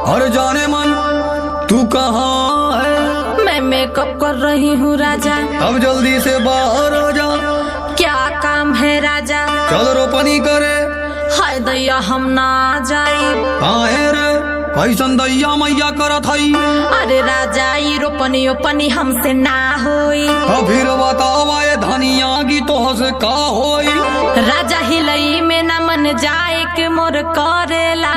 और जाने मन तू कहाँ है? मैं मेकअप कर रही हूँ राजा। अब जल्दी से बाहर आ जा। क्या काम है राजा? चल रोपनी करे। हाय दैया हम ना जाई। काहे रे कैसन दैया मैया करत हई? अरे राजा ई रोपनी ओपनी हमसे ना होई। फिर बतावा ये धनिया की तो से का होई? राजा हिलई में न मन जाए के मोर करेला।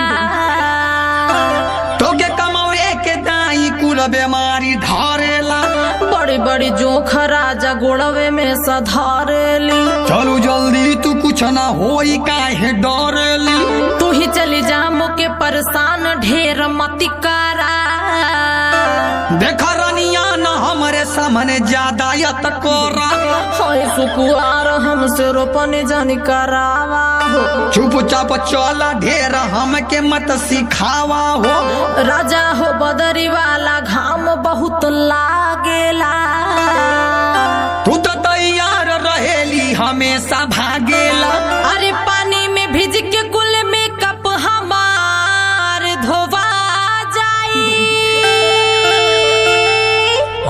तो के कमावे के दाई कुल बीमारी धारेला। बड़ी बड़ी जोख राजा गोड़वे में सधारेली। चलू जल्दी तू कुछ ना होई काहे डरेली? तू ही चली जा मुके परेशान ढेर मती करा। देखा रानिया न हमरे सामने ज्यादा यत कोरा। हाय सुकुआर हमसे रोपने जानी करावा हो। चुपचाप चला ढेर हमके मत सिखावा हो। राजा हो बदरी वाला घाम बहुत लागेला। तू तो तैयार रहेली हमेशा भागेला। अरे पानी में भिज के कुल मेकअप हमार धोवा जाई।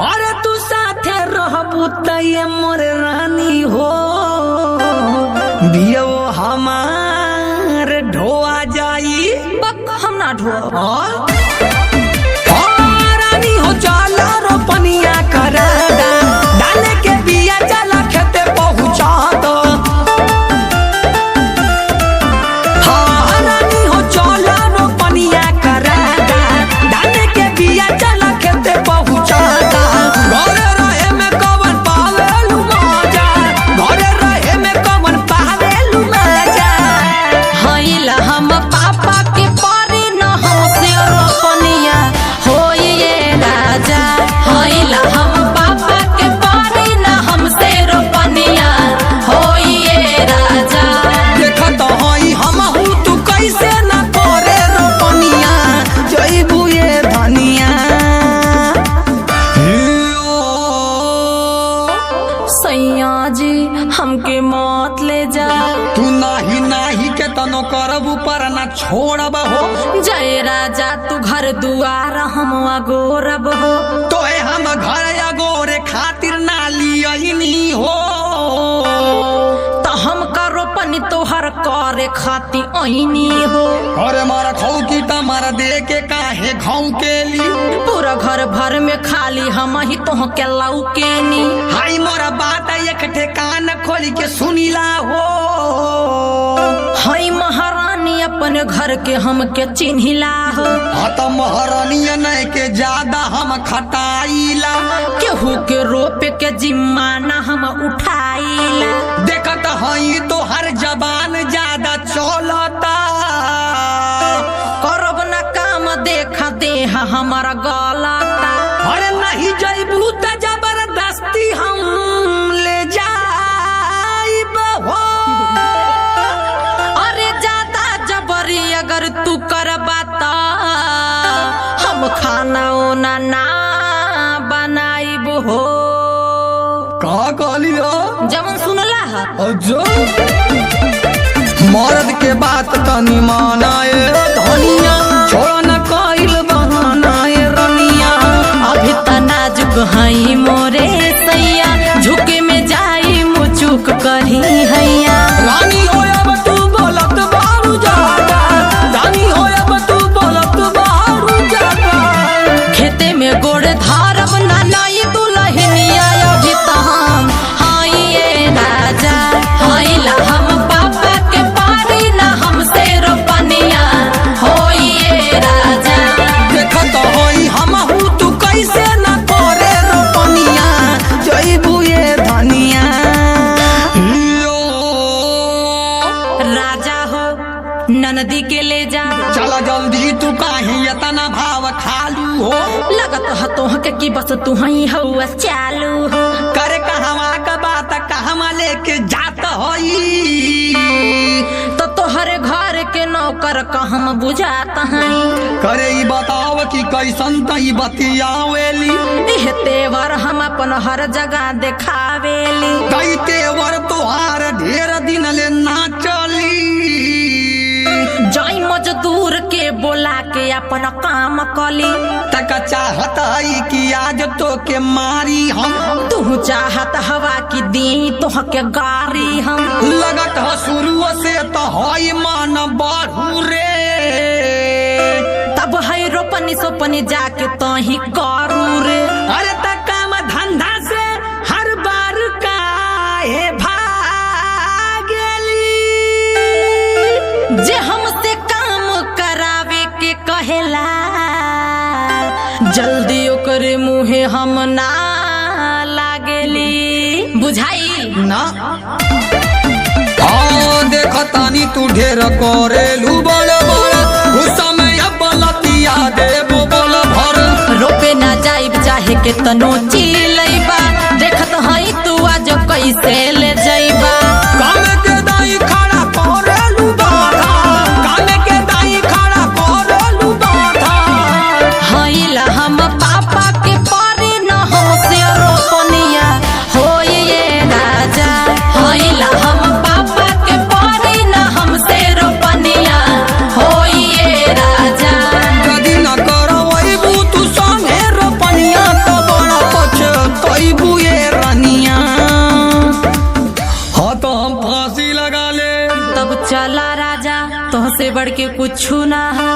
अरे तू साथे रहबू तय मोर रानी हो। बियो हमार ढोआ जाई। बक हम ना ढोआ। रानी हो चला रोपनिया करा दा। डाले के बिया चला खेते पहुँचा दो। हाँ रानी हो चला रोपनिया करा दा। डाले के बिया चला खेते पहुँचा दा। घरे रहे में कवन पावेलू मजा। घरे रहे में कवन पावेलू मजा। हईला हम पापा के पारी न हमसे रोपनिया होई ये राजा। हईला हम पापा के पारी न हमसे रोपनिया होई ये राजा। देखत हई हमहू तू कैसे न करे रोपनिया। जइबू ये धनिया। सैया जी हमके मत ले जा। तू नाही नाही के तनो करबू पर न छोड़ब हो। जय राजा तू घर दुआर हम अगोरब हो। तोहे हम घर अगोरे खातिर ना लियनी हो। तो हम का रोपनी तोहर करे खाती ऐनी हो। अरे मारा खौ की तमारा दे के काहे घाव के ली? पूरा घर भर में खाली हम ही तो के लौकेनी। हाई मोरा बात एक ठेकान खोल के सुनीला हो। हई महारानी अपने घर के हमके चिन्हिला हो। तो महारानिया नहीं के ज्यादा हम खटाइला। केहू के रोप के जिम्मा न हम उठाइला। देखत हई तो हर जबान ज्यादा चलता। करब न काम देखा देह हमारा गलता। अरे नहीं जइबू त जबरदस्ती हम ले जाइब हो। अरे ज्यादा जबरी अगर तू करबा त हम खाना ओना ना बनाइब हो। का कहली हो? जवन सुनला है अजो मर्द के बात तनी मानाए धनिया। छोड़ा न कइल बहानाए रनिया। अभी त नाजुक हई मोरे सैया। झुके में जाई मुचुक करी हैया। रानी हो अब तू बोलत बारू जागा। रानी हो अब तू बोलत बारू जागा। खेते में गोड़ धारब ना नाई दुलहिनिया। अभी त हम हई ये राजा। हईला हम पापा के पारी ना हमसे रोपनिया होई ये राजा। देखत हई हमहू तू कैसे न करे रोपनिया। जइबू ये धनिया। राजा हो ननदी के ले जा। चला जल्दी तू काहे इतना भाव खालू हो। लगत ह तोह के की बस तू हई हउआ चालू हो। करे कहवा का बात कहवा लेके जात हई। तो तोहरे घर के नौकर कहम बुझात हई। करे ई बताव कि कैसन तई बतियावेली। एह तेवर हम अपन हर जगह देखावेली। तई तेवर तोहार ढेर दिन ले ना चली। जाई मजदूर के बोला के अपन काम कली। तक चाहत है कि आज तो के मारी हम, तू चाहत हवा की दी तोह के गारी हम। लगत है शुरू से तो हई मान बढ़ू रे, तब है रोपनी सोपनी जाके तो ही करू रे। अरे तक काम धंधा से हर बार काहे भागेली, जे हमसे काम करावे के कहेला जल्दी ओकरे मुहे हम ना लागेली। बुझाई ना हाँ देखतानी तू ढेर करेलू बड़ बड़, गुस्सा में अब लतिया देबो बल भर। रोपे ना जाइब चाहे के तनो चिलैबा, देखत हई तू आज कैसे ले जाइबा। काम के दाई खड़ा करेलू बाधा, काम के दाई खड़ा करेलू बाधा। हईला हम पापा के परी न हमसे रोपनिया होई ये राजा। हईला हम पापा के परी न हमसे रोपनिया होई ये राजा। यदि न करवैबू तू संगे रोपनिया तो बड़ा पछतैबू ये रनिया। हाँ तो हम फांसी लगा ले, तब चला राजा, तुहसे बढ़ के कुछ ना है।